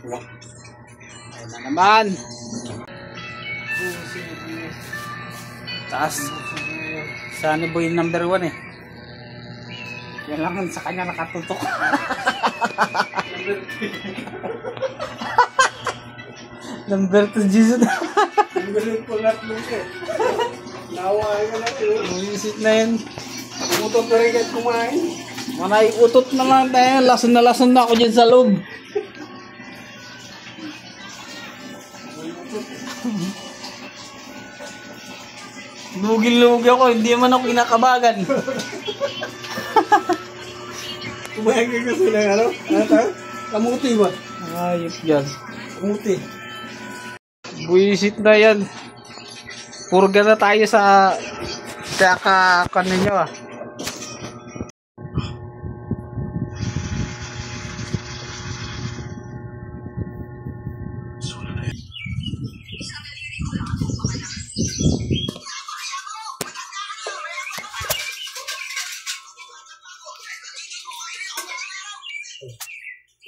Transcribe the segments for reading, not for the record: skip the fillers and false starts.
Ayun na naman. Taas. Sana boy number 1 eh. Yan lang sa kanya nakatutok. Number 2 Jesus. Number 2 po lahat nung eh. Nawaan ka natin. Buisit na yan. Utot na rin kahit kumain. Manay utot na lang tayo. Lason na ako dyan sa loob. Lugil-lugi ako. Hindi man ako kinakabagan. Kumain ka kasi ng ano? Ano? Kamuti ba? Ayop dyan. Kamuti. Buisit na yan. Purga na tayo sa kaka ninyo ah.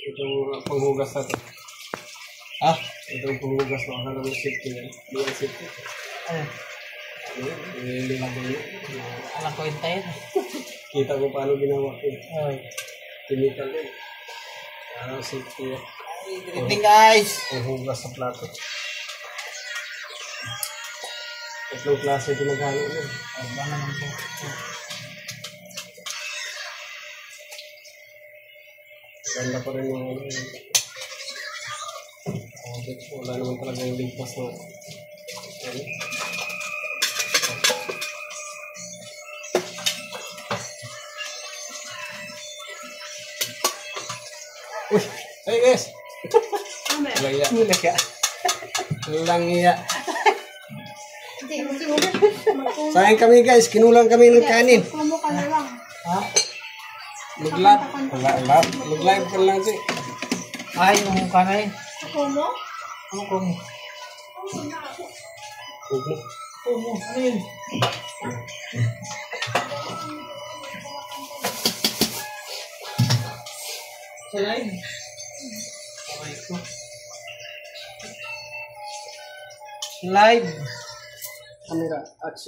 Itong panghugas natin. Ah? Itong panghugas na akala ng safety yan. Hindi ang safety. Ano? Nililima ko yun. Alam ko yun tayo. Kita ko paano ginawa ko. Ay. Chemical yun. Parang safety yan. Good evening guys. Panghugas sa plato. Tatlong klase pinaghalo yun. Ay, ba naman po? Ganda pa rin yung wala naman talaga yung ligtas na uy! Hey guys! Laya. Lang iya. Sayang kami guys, kinulang kami ng kanin. Kumo ka na lang. Ha? Mag-live ka lang siya. Ay, yung kanay. Kumo? Ano kung? Kumo. Kumo. Ano yun? Sa live? Okay ko. Live. Camera, action.